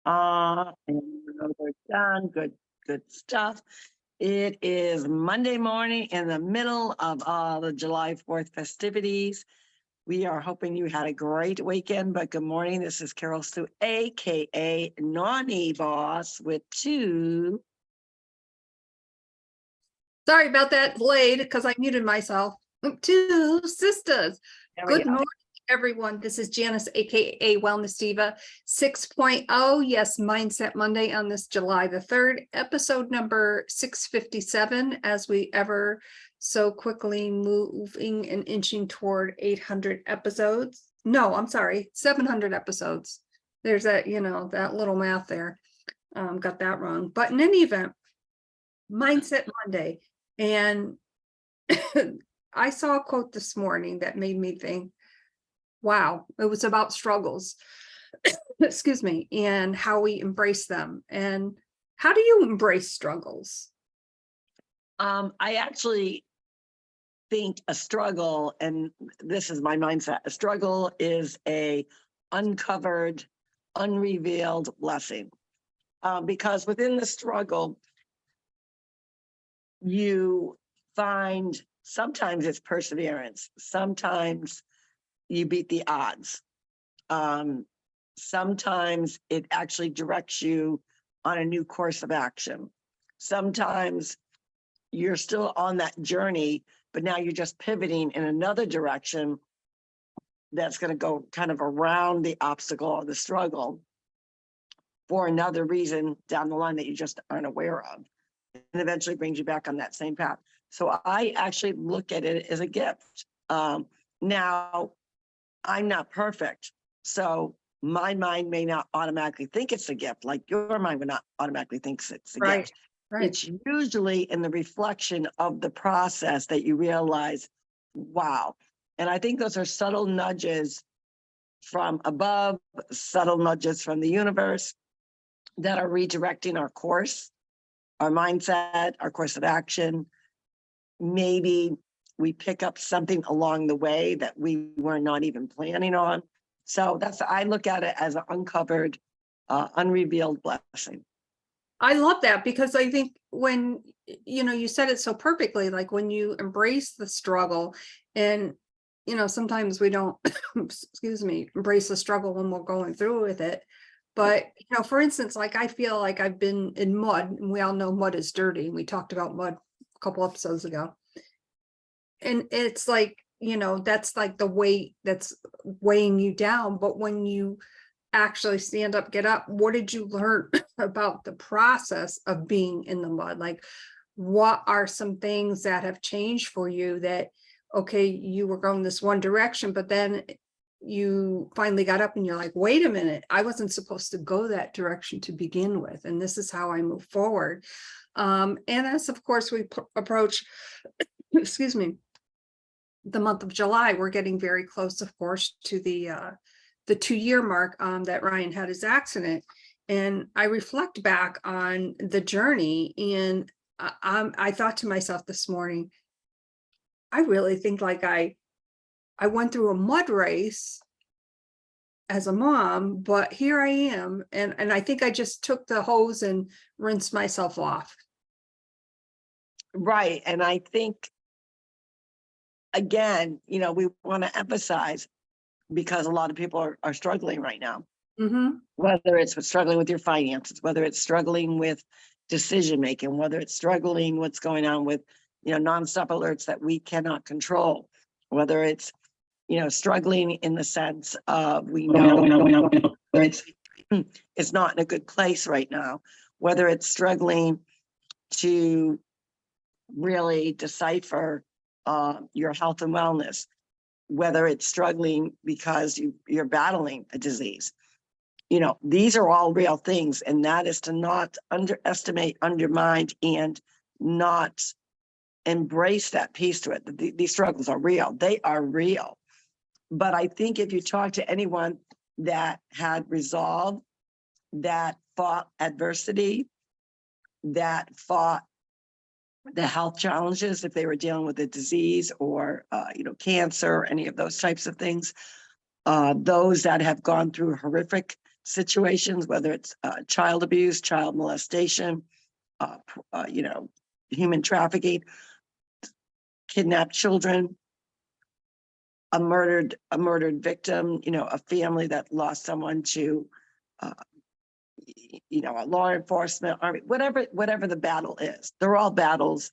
And we're done. Good stuff. It is Monday morning in the middle of all the July 4th festivities. We are hoping you had a great weekend, but good morning. This is Carol Sue, aka Naughty Boss with two. Sorry about that, delayed because I muted myself. Two sisters. Good morning, everyone. This is Janice, aka Wellness Diva 6.0. Yes, Mindset Monday on this July the 3rd, episode number 657, as we ever so quickly moving and inching toward 800 episodes. No, I'm sorry, 700 episodes. There's that, that little math there. Got that wrong. But in any event, Mindset Monday. And I saw a quote this morning that made me think, wow, it was about struggles, excuse me, and how we embrace them. And how do you embrace struggles? I actually think a struggle, and this is my mindset, a struggle is a uncovered, unrevealed blessing. Because within the struggle, you find sometimes it's perseverance, sometimes you beat the odds. Sometimes it actually directs you on a new course of action. Sometimes you're still on that journey, but now you're just pivoting in another direction that's going to go kind of around the obstacle or the struggle for another reason down the line that you just aren't aware of, and eventually brings you back on that same path. So I actually look at it as a gift. Now, I'm not perfect, so my mind may not automatically think it's a gift, like your mind would not automatically think it's a gift. Right. It's usually in the reflection of the process that you realize, wow. And I think those are subtle nudges from above, subtle nudges from the universe that are redirecting our course, our mindset, our course of action. Maybe we pick up something along the way that we were not even planning on. So I look at it as an uncovered, unrevealed blessing. I love that, because I think when, you said it so perfectly, like when you embrace the struggle, and, sometimes we don't, excuse me, embrace the struggle when we're going through with it. But, for instance, like I feel like I've been in mud, and we all know mud is dirty. We talked about mud a couple episodes ago. And it's like, that's like the weight that's weighing you down. But when you actually stand up, get up, what did you learn about the process of being in the mud? Like, what are some things that have changed for you that, okay, you were going this one direction, but then you finally got up and you're like, wait a minute, I wasn't supposed to go that direction to begin with. And this is how I move forward. And as of course we approach, excuse me, the month of July, we're getting very close, of course, to the 2-year mark that Ryan had his accident. And I reflect back on the journey, and I thought to myself this morning, I really think like I went through a mud race as a mom, but here I am. And I think I just took the hose and rinsed myself off. Right. And I think, again, we want to emphasize, because a lot of people are struggling right now, whether it's struggling with your finances, whether it's struggling with decision-making, whether it's struggling what's going on with, nonstop alerts that we cannot control, whether it's, struggling in the sense of we know it's not in a good place right now, whether it's struggling to really decipher your health and wellness, whether it's struggling because you're battling a disease. These are all real things, and that is to not underestimate, undermine, and not embrace that piece to it. These struggles are real. They are real. But I think if you talk to anyone that had resolve, that fought adversity, that fought the health challenges, if they were dealing with a disease or, cancer, or any of those types of things, those that have gone through horrific situations, whether it's child abuse, child molestation, human trafficking, kidnapped children, a murdered victim, a family that lost someone to, a law enforcement, army, whatever the battle is. They're all battles.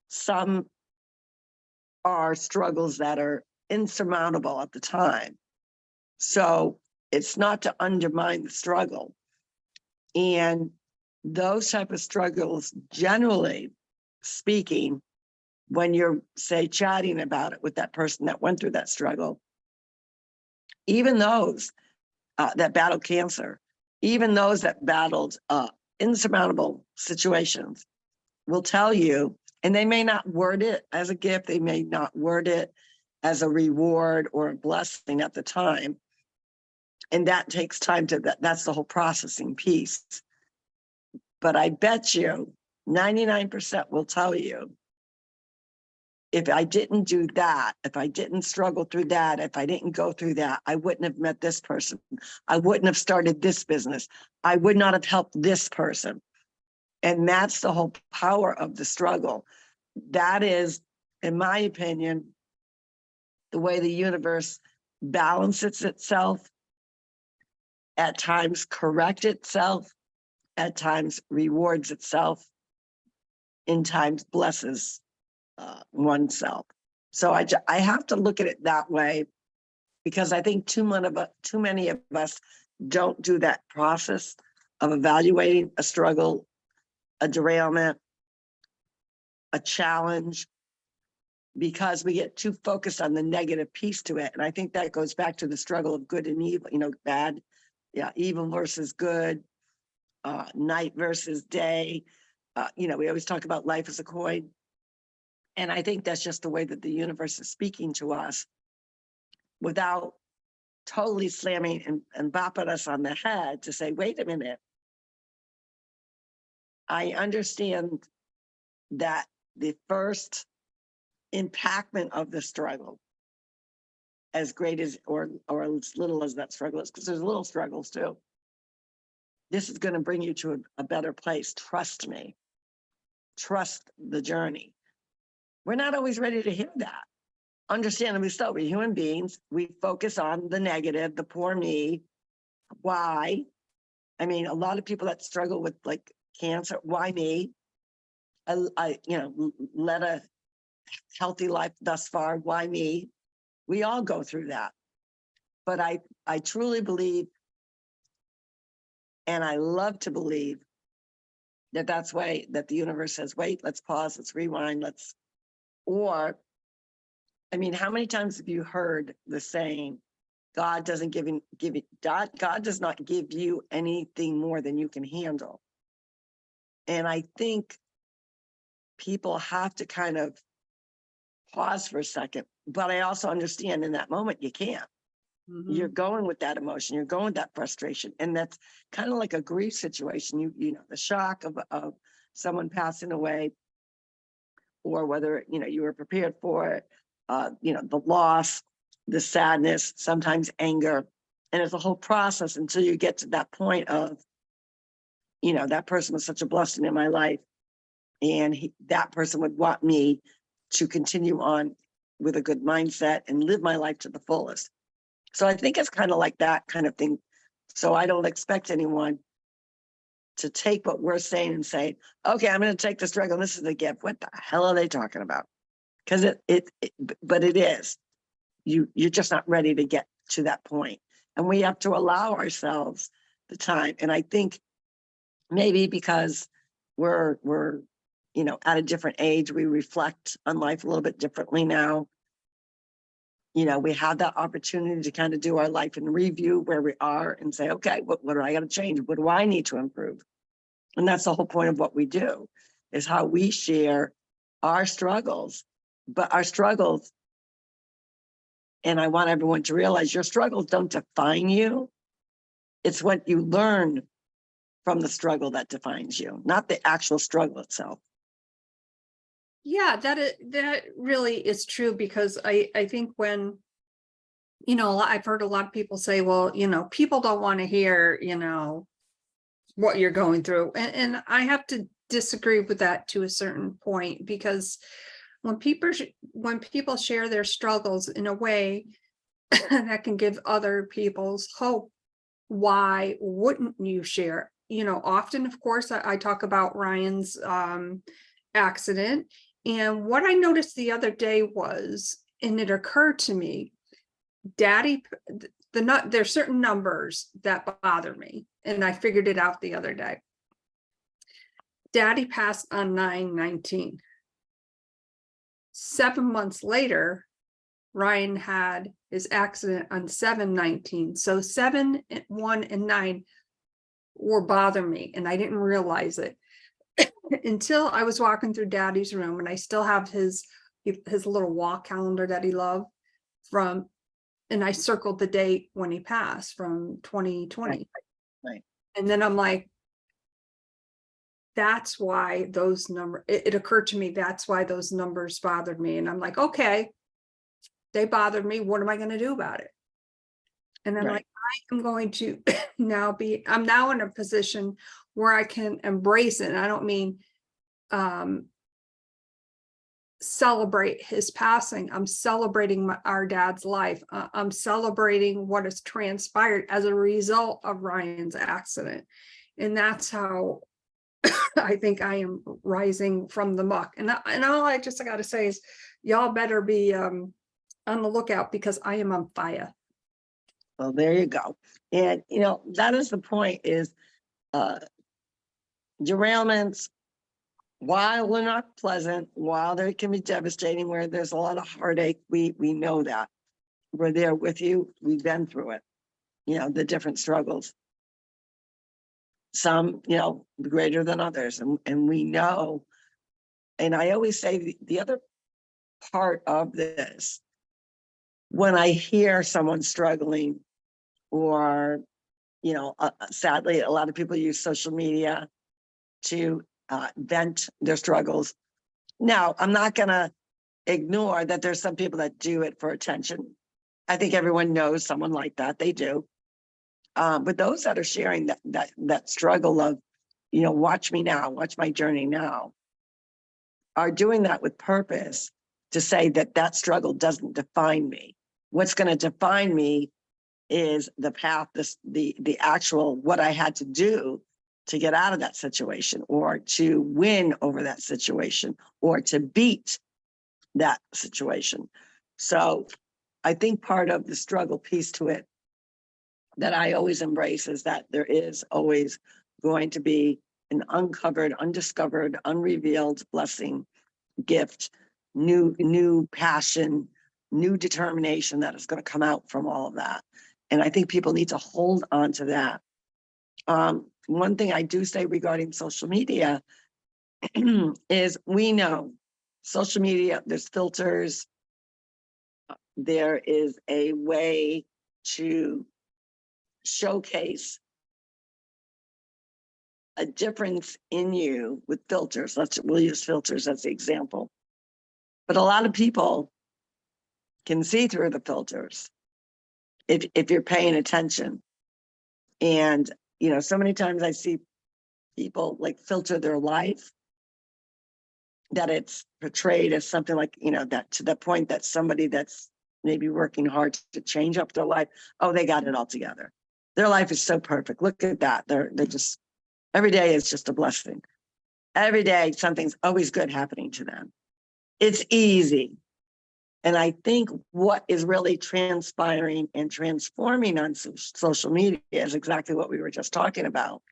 Some are struggles that are insurmountable at the time. So it's not to undermine the struggle. And those type of struggles, generally speaking, when you're, say, chatting about it with that person that went through that struggle, even those that battled cancer, even those that battled insurmountable situations will tell you, and they may not word it as a gift, they may not word it as a reward or a blessing at the time. And that takes time that's the whole processing piece. But I bet you 99% will tell you, if I didn't do that, if I didn't struggle through that, if I didn't go through that, I wouldn't have met this person. I wouldn't have started this business. I would not have helped this person. And that's the whole power of the struggle. That is, in my opinion, the way the universe balances itself, at times corrects itself, at times rewards itself, in times blesses oneself. So I have to look at it that way, because I think too many of us don't do that process of evaluating a struggle, a derailment, a challenge, because we get too focused on the negative piece to it. And I think that goes back to the struggle of good and evil, evil versus good, night versus day. We always talk about life as a coin. And I think that's just the way that the universe is speaking to us, without totally slamming and bopping us on the head to say, wait a minute. I understand that the first impactment of the struggle, as great as or as little as that struggle is, because there's little struggles too, this is going to bring you to a better place. Trust me. Trust the journey. We're not always ready to hear that. Understandably so, we're human beings. We focus on the negative, the poor me. Why? I mean, a lot of people that struggle with like cancer, why me? I led a healthy life thus far. Why me? We all go through that. But I truly believe, and I love to believe, that's why that the universe says, wait, let's pause, let's rewind, how many times have you heard the saying, God doesn't God does not give you anything more than you can handle. And I think people have to kind of pause for a second, but I also understand in that moment you can't. Mm-hmm. You're going with that emotion, you're going with that frustration. And that's kind of like a grief situation. The shock of someone passing away, or whether, you were prepared for it, the loss, the sadness, sometimes anger. And it's a whole process until you get to that point of, that person was such a blessing in my life. And that person would want me to continue on with a good mindset and live my life to the fullest. So I think it's kind of like that kind of thing. So I don't expect anyone to take what we're saying and say, okay, I'm going to take the struggle. This is a gift. What the hell are they talking about? Because but it is. You're just not ready to get to that point. And we have to allow ourselves the time. And I think maybe because we're at a different age, we reflect on life a little bit differently now. We have that opportunity to kind of do our life in review where we are and say, okay, what do I got to change? What do I need to improve? And that's the whole point of what we do, is how we share our struggles. But our struggles, and I want everyone to realize, your struggles don't define you. It's what you learn from the struggle that defines you, not the actual struggle itself. Yeah, that really is true, because I think when I've heard a lot of people say, well, people don't want to hear, what you're going through. And I have to disagree with that to a certain point, because when people share their struggles in a way that can give other people's hope, why wouldn't you share? Often, of course, I talk about Ryan's accident. And what I noticed the other day was, and it occurred to me, Daddy, there's certain numbers that bother me, and I figured it out the other day. Daddy passed on 9/19. 7 months later, Ryan had his accident on 7/19. So 7, 1, and 9 were bothering me, and I didn't realize it until I was walking through Daddy's room, and I still have his little wall calendar that he loved and I circled the date when he passed from 2020. Right. And then I'm like, that's why those numbers, it occurred to me, that's why those numbers bothered me. And I'm like, okay, they bothered me. What am I going to do about it? And I'm like, I am going to I'm now in a position where I can embrace it. And I don't mean celebrate his passing. I'm celebrating our dad's life. I'm celebrating what has transpired as a result of Ryan's accident. And that's how I think I am rising from the muck. And all I got to say is, y'all better be on the lookout, because I am on fire. Well, there you go. And, that is the point, is derailments, while they're not pleasant, while they can be devastating, where there's a lot of heartache, we know that. We're there with you. We've been through it, the different struggles. Some, greater than others. And we know, and I always say the other part of this, when I hear someone struggling, or, sadly, a lot of people use social media to vent their struggles. Now, I'm not going to ignore that there's some people that do it for attention. I think everyone knows someone like that. They do. But those that are sharing that struggle of, watch me now, watch my journey now, are doing that with purpose, to say that struggle doesn't define me. What's going to define me is the path, the actual, what I had to do to get out of that situation, or to win over that situation, or to beat that situation. So I think part of the struggle piece to it that I always embrace is that there is always going to be an uncovered, undiscovered, unrevealed blessing, gift, new passion, new determination that is going to come out from all of that. And I think people need to hold on to that. One thing I do say regarding social media is, we know social media, there's filters. There is a way to showcase a difference in you with filters. We'll use filters as the example. But a lot of people can see through the filters if you're paying attention. And, so many times I see people like filter their life, that it's portrayed as something like, that to the point that somebody that's maybe working hard to change up their life, oh, they got it all together. Their life is so perfect. Look at that. They're just, every day is just a blessing. Every day, something's always good happening to them. It's easy. And I think what is really transpiring and transforming on social media is exactly what we were just talking about.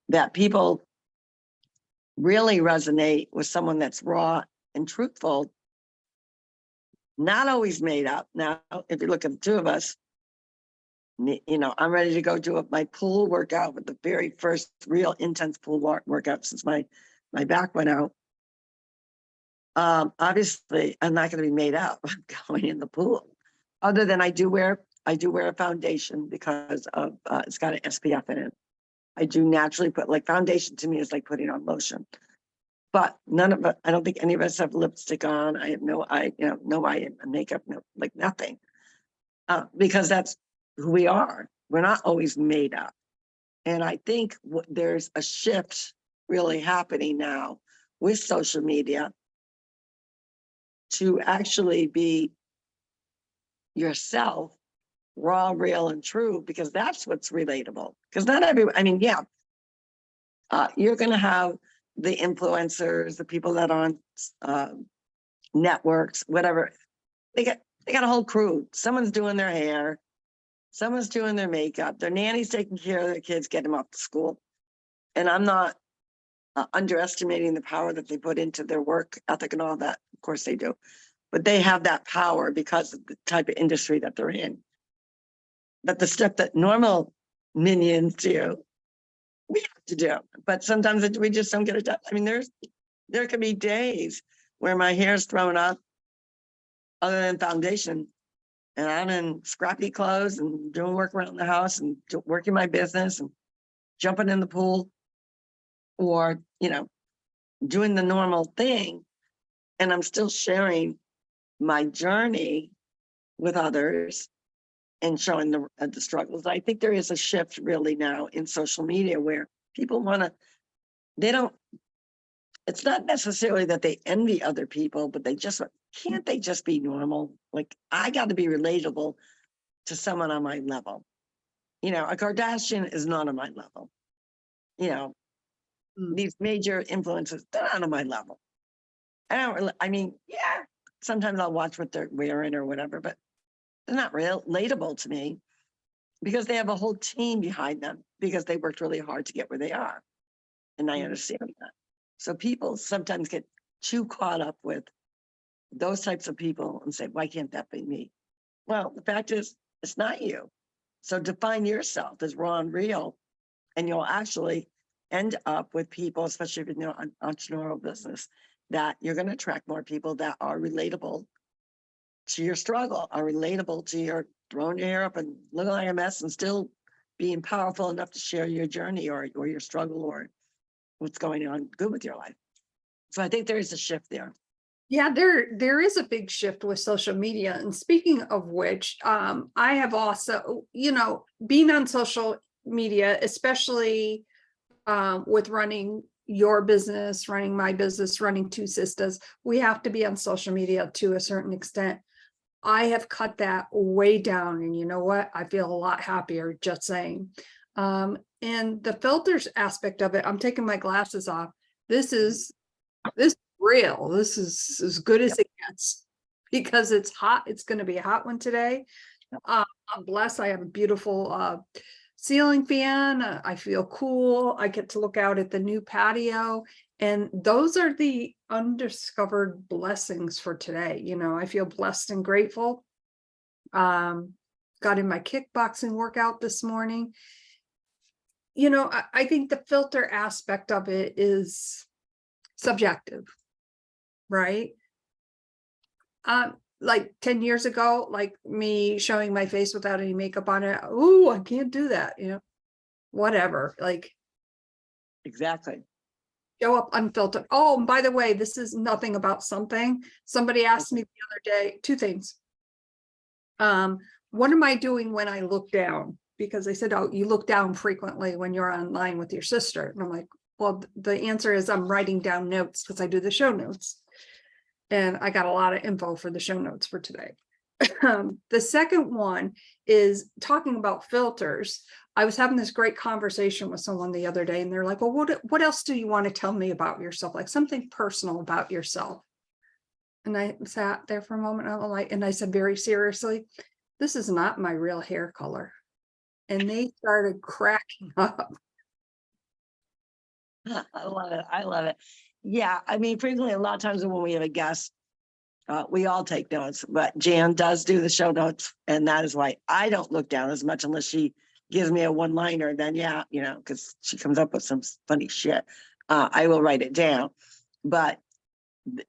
That people really resonate with someone that's raw and truthful, not always made up. Now, if you look at the two of us, I'm ready to go do my pool workout, with the very first real intense pool workout since my back went out. Obviously, I'm not going to be made up going in the pool. Other than I do wear a foundation, because of it's got an SPF in it. I do naturally put, like, foundation to me is like putting on lotion. But I don't think any of us have lipstick on. I have no eye makeup, no, like nothing. because that's who we are. We're not always made up. And I think there's a shift really happening now with social media to actually be yourself, raw, real, and true, because that's what's relatable. Because not everyone, I mean, yeah, you're going to have the influencers, the people that are on networks, whatever. They got a whole crew. Someone's doing their hair, someone's doing their makeup, their nanny's taking care of their kids, getting them off to school. And I'm not underestimating the power that they put into their work ethic and all that. Of course they do. But they have that power because of the type of industry that they're in. But the stuff that normal minions do, we have to do. But sometimes we just don't get it done. I mean, there can be days where my hair's thrown up other than foundation, and I'm in scrappy clothes and doing work around the house and working my business and jumping in the pool, or, doing the normal thing. And I'm still sharing my journey with others and showing the struggles. I think there is a shift really now in social media where people it's not necessarily that they envy other people, but can't they just be normal? Like, I got to be relatable to someone on my level. A Kardashian is not on my level. These major influencers, they're not on my level. Yeah, sometimes I'll watch what they're wearing or whatever, but they're not relatable to me because they have a whole team behind them because they worked really hard to get where they are. And I understand that. So people sometimes get too caught up with those types of people and say, why can't that be me? Well, the fact is, it's not you. So define yourself as raw and real, and you'll actually end up with people, especially if you're in an entrepreneurial business, that you're going to attract more people that are relatable to your struggle, are relatable to your throwing your hair up and looking like a mess and still being powerful enough to share your journey or your struggle or what's going on good with your life. So I think there is a shift there. Yeah, there is a big shift with social media. And speaking of which, I have also, being on social media, especially with running your business, running my business, running TwoSistas, we have to be on social media to a certain extent. I have cut that way down, and you know what? I feel a lot happier just saying. And the filters aspect of it, I'm taking my glasses off. This is real. This is as good as it gets because it's hot. It's going to be a hot one today. I'm blessed. I have a beautiful ceiling fan. I feel cool. I get to look out at the new patio. And those are the undiscovered blessings for today. I feel blessed and grateful. Got in my kickboxing workout this morning. I think the filter aspect of it is subjective, right? Like 10 years ago, like me showing my face without any makeup on it. Oh, I can't do that, whatever. Like, exactly. Show up unfiltered. Oh, and by the way, this is nothing about something. Somebody asked me the other day, two things. What am I doing when I look down? Because they said, oh, you look down frequently when you're online with your sister. And I'm like, well, the answer is I'm writing down notes because I do the show notes. And I got a lot of info for the show notes for today. The second one is talking about filters. I was having this great conversation with someone the other day, and they're like, well, what else do you want to tell me about yourself? Like something personal about yourself. And I sat there for a moment, and I said very seriously, this is not my real hair color. And they started cracking up. I love it. I love it. Yeah. Frequently, a lot of times when we have a guest, we all take notes, but Jan does do the show notes. And that is why I don't look down as much unless she gives me a one-liner. Then, yeah, because she comes up with some funny shit. I will write it down. But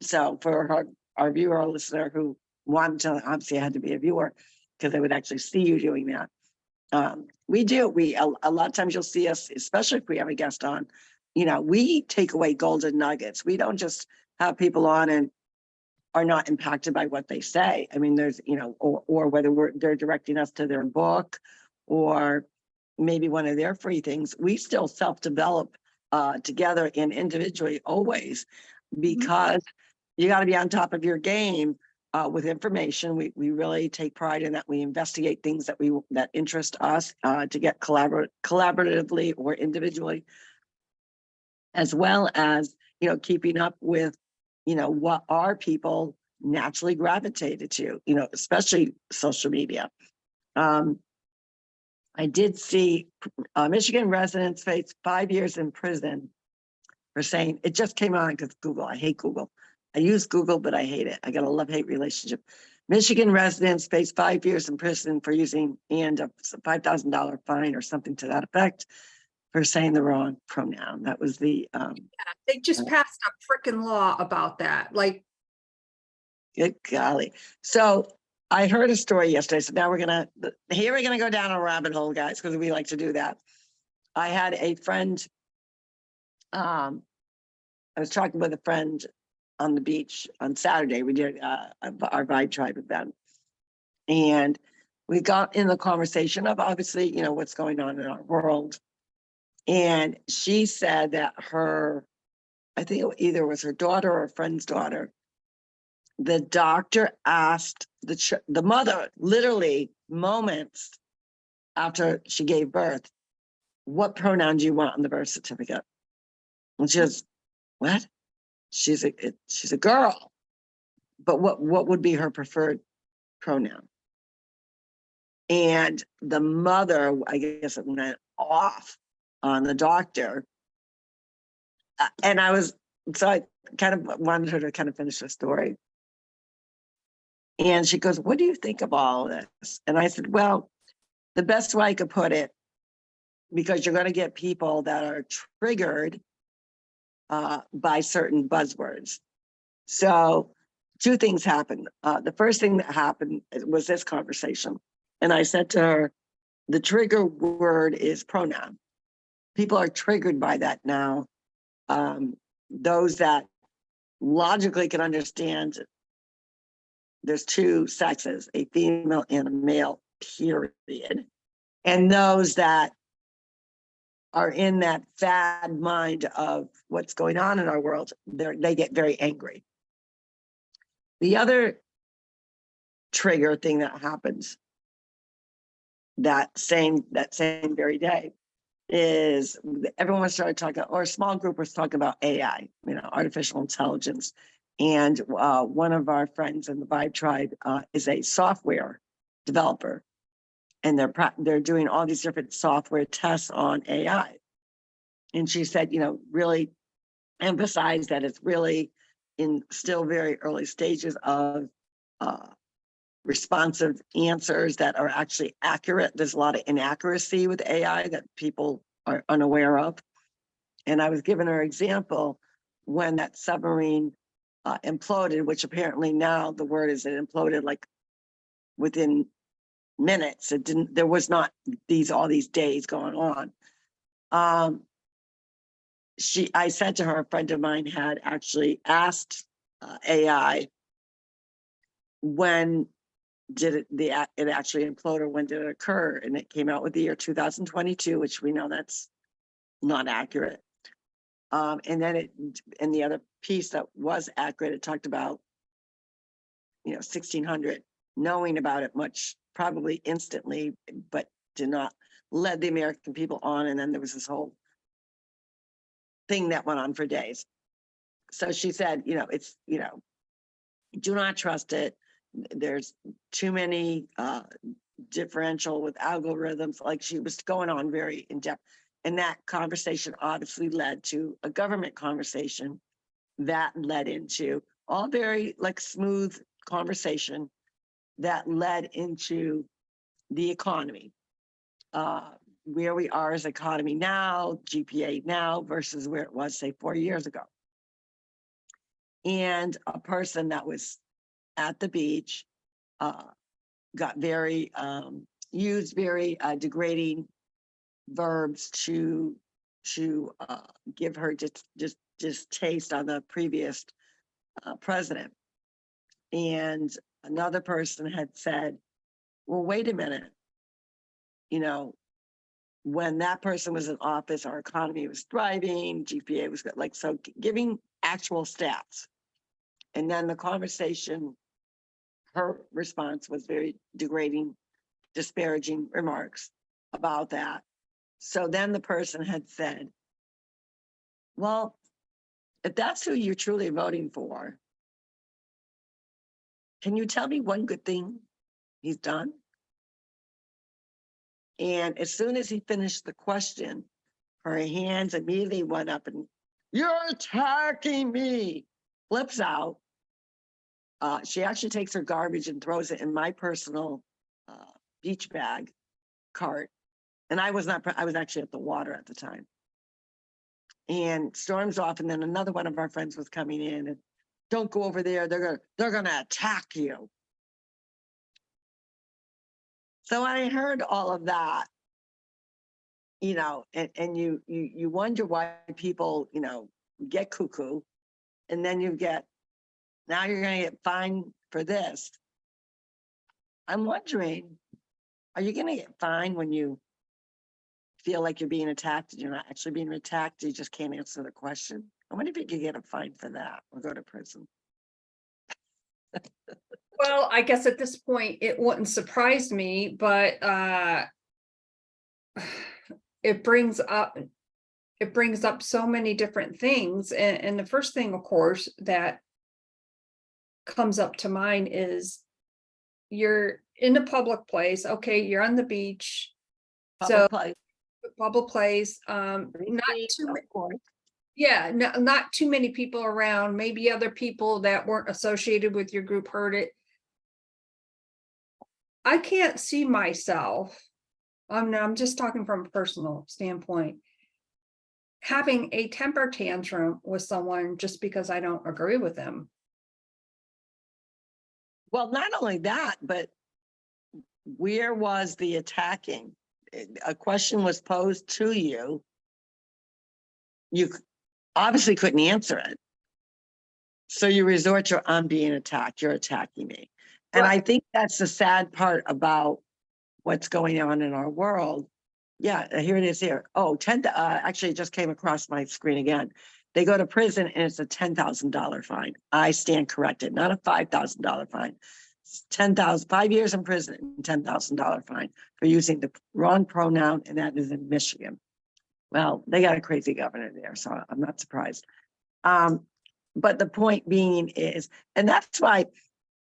so for our viewer or listener who wanted to, obviously I had to be a viewer because I would actually see you doing that. We do. A lot of times you'll see us, especially if we have a guest on, we take away golden nuggets. We don't just have people on and are not impacted by what they say. I mean, there's, or whether they're directing us to their book or maybe one of their free things, we still self-develop together and individually always, because you got to be on top of your game with information. We really take pride in that. We investigate things that interest us to get collaboratively or individually, as well as, keeping up with, what our people naturally gravitated to, especially social media. I did see Michigan residents face 5 years in prison for saying, it just came on because Google, I hate Google. I use Google, but I hate it. I got a love-hate relationship. Michigan residents face 5 years in prison for using and a $5,000 fine or something to that effect for saying the wrong pronoun. That was the They just passed a freaking law about that. Like, good golly. So I heard a story yesterday. So now we're gonna go down a rabbit hole, guys, because we like to do that. I had a friend. I was talking with a friend on the beach on Saturday. We did our Vibe Tribe event, and we got in the conversation of obviously, what's going on in our world. And she said that I think it either was her daughter or a friend's daughter, the doctor asked the mother, literally moments after she gave birth, what pronoun do you want on the birth certificate? And she goes, what? She's a girl, but what would be her preferred pronoun? And the mother, I guess, it went off on the doctor. And so I kind of wanted her to kind of finish the story. And she goes, what do you think of all of this? And I said, well, the best way I could put it, because you're going to get people that are triggered by certain buzzwords. So 2 things happened. The first thing that happened was this conversation. And I said to her, the trigger word is pronoun. People are triggered by that now. Those that logically can understand there's 2 sexes, a female and a male, period. And those that are in that fad mind of what's going on in our world, they get very angry. The other trigger thing that happens that same very day is everyone started talking, or a small group was talking about AI, artificial intelligence. And one of our friends in the Vibe Tribe is a software developer, and they're doing all these different software tests on AI. And she said, really emphasize that it's really in still very early stages of responsive answers that are actually accurate. There's a lot of inaccuracy with AI that people are unaware of. And I was giving her an example when that submarine imploded, which apparently now the word is it imploded like within minutes. There was not all these days going on. I said to her, a friend of mine had actually asked AI, when did it actually implode, or when did it occur? And it came out with the year 2022, which we know that's not accurate. And then the other piece that was accurate, it talked about, 1600, knowing about it much, probably instantly, but did not lead the American people on. And then there was this whole thing that went on for days. So she said, it's, do not trust it. There's too many differential with algorithms. Like, she was going on very in depth. And that conversation obviously led to a government conversation that led into all very smooth conversation that led into the economy, where we are as economy now, GPA now versus where it was, say, 4 years ago. And a person that was at the beach got very used very degrading verbs to give her just taste on the previous president. And another person had said, well, wait a minute. You know, when that person was in office, our economy was thriving, GPA was good, like, so giving actual stats. And then the conversation, her response was very degrading, disparaging remarks about that. So then the person had said, well, if that's who you're truly voting for, can you tell me one good thing he's done? And as soon as he finished the question, her hands immediately went up and, you're attacking me, flips out. She actually takes her garbage and throws it in my personal beach bag cart. And I was actually at the water at the time. And storms off, and then another one of our friends was coming in and, don't go over there, they're gonna attack you. So I heard all of that, you know, and you wonder why people, you know, get cuckoo, and then now you're gonna get fined for this. I'm wondering, are you gonna get fined when you feel like you're being attacked and you're not actually being attacked? You just can't answer the question. I wonder if you could get a fine for that or go to prison. Well, I guess at this point, it wouldn't surprise me, but it brings up so many different things. And the first thing, of course, that comes up to mind is you're in a public place. Okay, you're on the beach. So public place, not too many. Yeah, not too many people around. Maybe other people that weren't associated with your group heard it. I can't see myself, I'm just talking from a personal standpoint, having a temper tantrum with someone just because I don't agree with them. Well, not only that, but where was the attacking? A question was posed to you. You obviously couldn't answer it. So you resort to, I'm being attacked, you're attacking me. And Right. I think that's the sad part about what's going on in our world. Yeah, here it is here. Oh, actually it just came across my screen again. They go to prison and it's a $10,000 fine. I stand corrected, not a $5,000 fine. 5 years in prison and $10,000 fine for using the wrong pronoun, and that is in Michigan. Well, they got a crazy governor there, so I'm not surprised. But the point being is, and that's why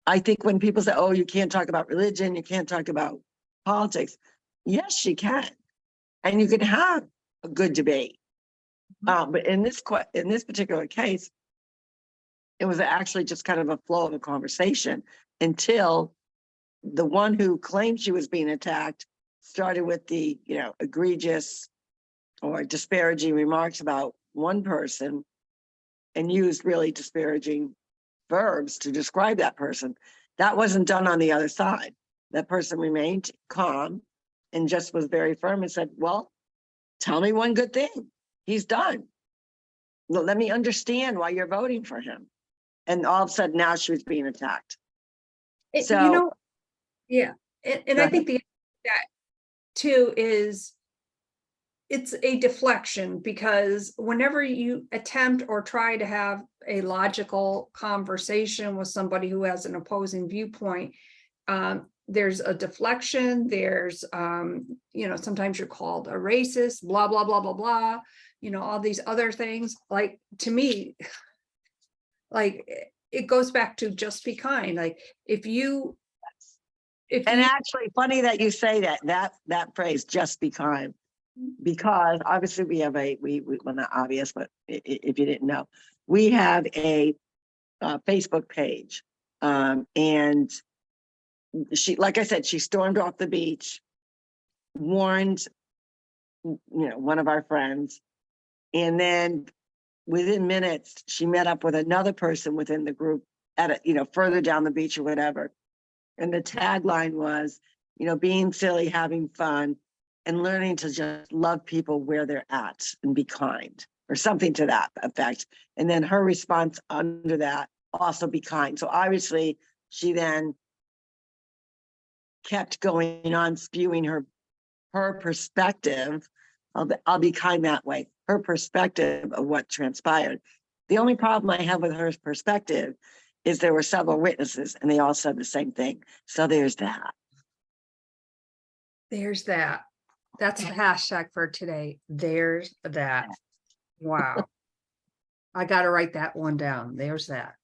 I think when people say, oh, you can't talk about religion, you can't talk about politics. Yes, you can. And you can have a good debate. But in this particular case, it was actually just kind of a flow of a conversation until the one who claimed she was being attacked started with the, you know, egregious or disparaging remarks about one person and used really disparaging verbs to describe that person. That wasn't done on the other side. That person remained calm and just was very firm and said, well, tell me one good thing he's done. Well, let me understand why you're voting for him. And all of a sudden now she was being attacked. So, You know, yeah. And I think that too is, it's a deflection, because whenever you attempt or try to have a logical conversation with somebody who has an opposing viewpoint, there's a deflection, there's, you know, sometimes you're called a racist, blah, blah, blah, blah, blah, you know, all these other things. Like, to me, like, it goes back to just be kind. Like, actually funny that you say that phrase, just be kind, because obviously we have well, not obvious, but if you didn't know, we have a Facebook page. And she, like I said, she stormed off the beach, warned, you know, one of our friends. And then within minutes, she met up with another person within the group at a, you know, further down the beach or whatever. And the tagline was, you know, being silly, having fun, and learning to just love people where they're at and be kind, or something to that effect. And then her response under that, also be kind. So obviously she then kept going on spewing her perspective. I'll be kind that way. Her perspective of what transpired. The only problem I have with her perspective is there were several witnesses and they all said the same thing. So there's that. There's that. That's the hashtag for today. There's that. Wow. I got to write that one down. There's that.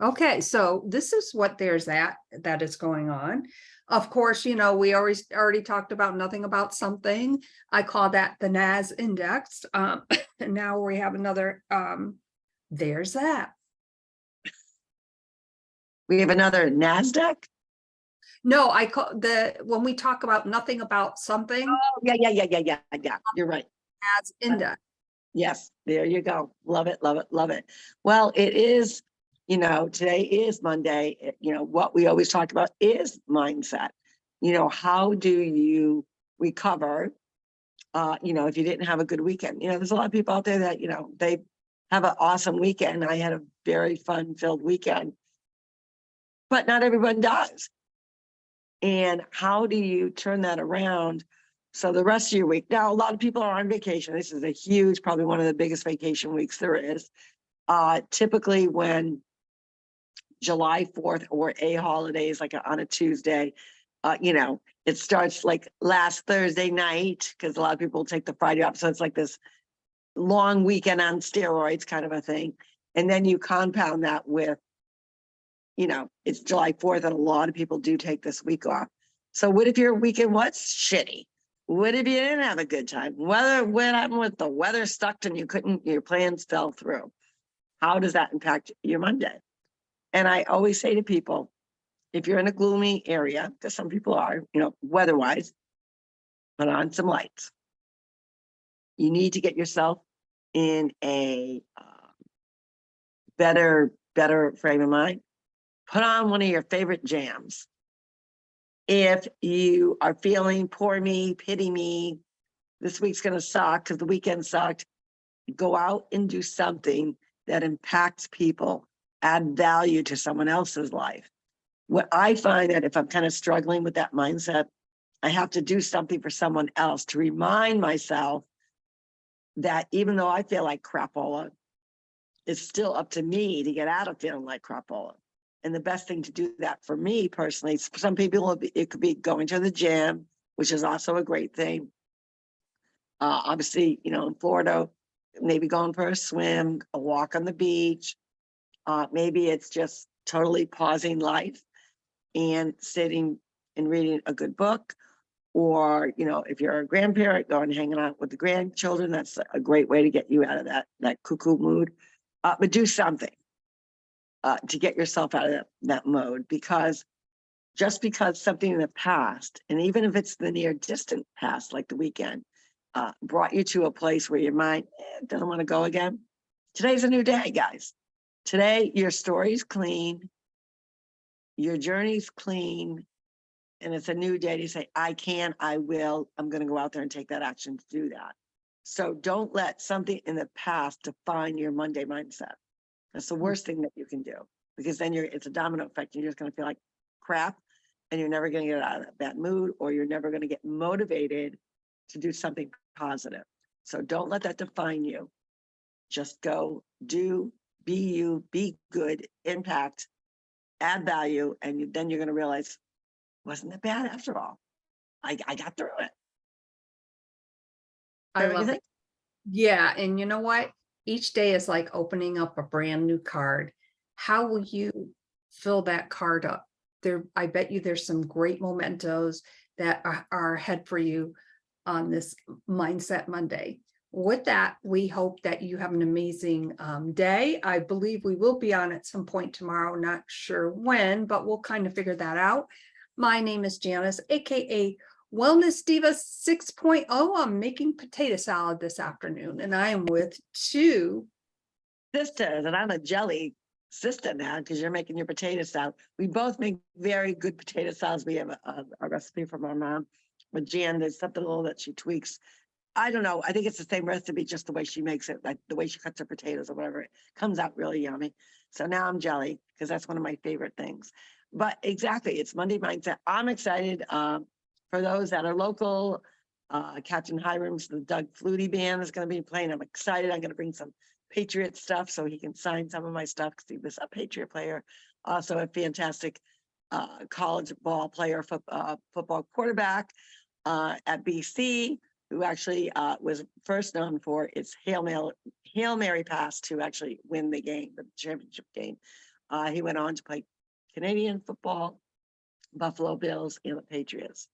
Okay, so this is what there's that is going on. Of course, you know, we already talked about nothing about something. I call that the NAS index. And now we have another there's that. We have another NASDAQ. No, I call when we talk about nothing about something. Oh, yeah. You're right. NAS index. Yes, there you go. Love it, love it, love it. Well, it is, you know, today is Monday. You know, what we always talk about is mindset. You know, how do you recover, you know, if you didn't have a good weekend? You know, there's a lot of people out there that, you know, they have an awesome weekend. I had a very fun-filled weekend, but not everyone does. And how do you turn that around? So the rest of your week, now a lot of people are on vacation. This is a huge, probably one of the biggest vacation weeks there is. Typically when July 4th or a holiday is like on a Tuesday, you know, it starts like last Thursday night because a lot of people take the Friday off. So it's like this long weekend on steroids kind of a thing. And then you compound that with, you know, it's July 4th and a lot of people do take this week off. So what if your weekend was shitty? What if you didn't have a good time? What happened with the weather stuck and you couldn't, your plans fell through? How does that impact your Monday? And I always say to people, if you're in a gloomy area, because some people are, you know, weather-wise, put on some lights. You need to get yourself in a better frame of mind. Put on one of your favorite jams. If you are feeling poor me, pity me, this week's going to suck because the weekend sucked, go out and do something that impacts people, add value to someone else's life. What I find that if I'm kind of struggling with that mindset, I have to do something for someone else to remind myself that even though I feel like crapola, it's still up to me to get out of feeling like crapola. And the best thing to do that for me personally, some people, it could be going to the gym, which is also a great thing. Obviously, you know, in Florida, maybe going for a swim, a walk on the beach. Maybe it's just totally pausing life and sitting and reading a good book. Or, you know, if you're a grandparent, going and hanging out with the grandchildren, that's a great way to get you out of that cuckoo mood. But do something to get yourself out of that mode, because just because something in the past, and even if it's the near distant past, like the weekend, brought you to a place where your mind doesn't want to go again. Today's a new day, guys. Today, your story's clean, your journey's clean, and it's a new day to say, I can, I will, I'm going to go out there and take that action to do that. So don't let something in the past define your Monday mindset. That's the worst thing that you can do, because then it's a domino effect. You're just going to feel like crap and you're never going to get out of that mood, or you're never going to get motivated to do something positive. So don't let that define you. Just go, do, be you, be good, impact, add value. And then you're going to realize, wasn't that bad after all? I got through it. I love it. Yeah. And you know what? Each day is like opening up a brand new card. How will you fill that card up? I bet you there's some great mementos that are ahead for you on this Mindset Monday. With that, we hope that you have an amazing day. I believe we will be on at some point tomorrow. Not sure when, but we'll kind of figure that out. My name is Janice, aka Wellness Diva 6.0. I'm making potato salad this afternoon, and I am with two sisters, and I'm a jelly sister now because you're making your potato salad. We both make very good potato salads. We have a recipe from our mom, but Jan, there's something a little that she tweaks. I don't know. I think it's the same recipe, just the way she makes it, like the way she cuts her potatoes or whatever. It comes out really yummy. So now I'm jelly because that's one of my favorite things. But exactly, it's Monday Mindset. I'm excited for those that are local. Captain Hiram's, the Doug Flutie band is going to be playing. I'm excited. I'm going to bring some Patriot stuff so he can sign some of my stuff because he was a Patriot player. Also a fantastic college ball player, football quarterback at BC, who actually was first known for its Hail Mary pass to actually win the game, the championship game. He went on to play Canadian football, Buffalo Bills, and the Patriots.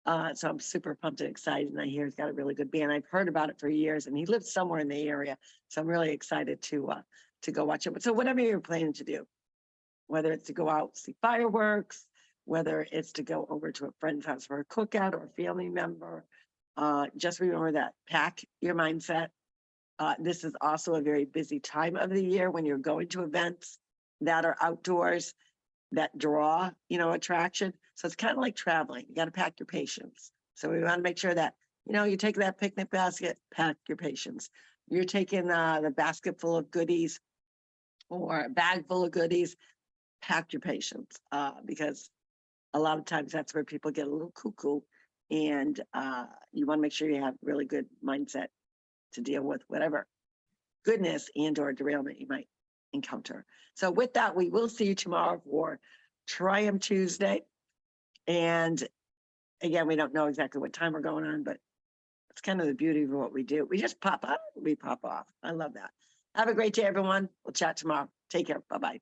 So I'm super pumped and excited. And I hear he's got a really good band. I've heard about it for years, and he lives somewhere in the area. So I'm really excited to go watch it. But so whatever you're planning to do, whether it's to go out see fireworks, whether it's to go over to a friend's house for a cookout or a family member, just remember that pack your mindset. This is also a very busy time of the year when you're going to events that are outdoors that draw, attraction. So it's kind of like traveling. You got to pack your patience. So we want to make sure that, you take that picnic basket, pack your patience. You're taking the basket full of goodies or a bag full of goodies, pack your patience because a lot of times that's where people get a little cuckoo, and you want to make sure you have really good mindset to deal with whatever goodness and or derailment you might encounter. So with that, we will see you tomorrow for Triumph Tuesday. And again, we don't know exactly what time we're going on, but it's kind of the beauty of what we do. We just pop up, we pop off. I love that. Have a great day, everyone. We'll chat tomorrow. Take care. Bye-bye.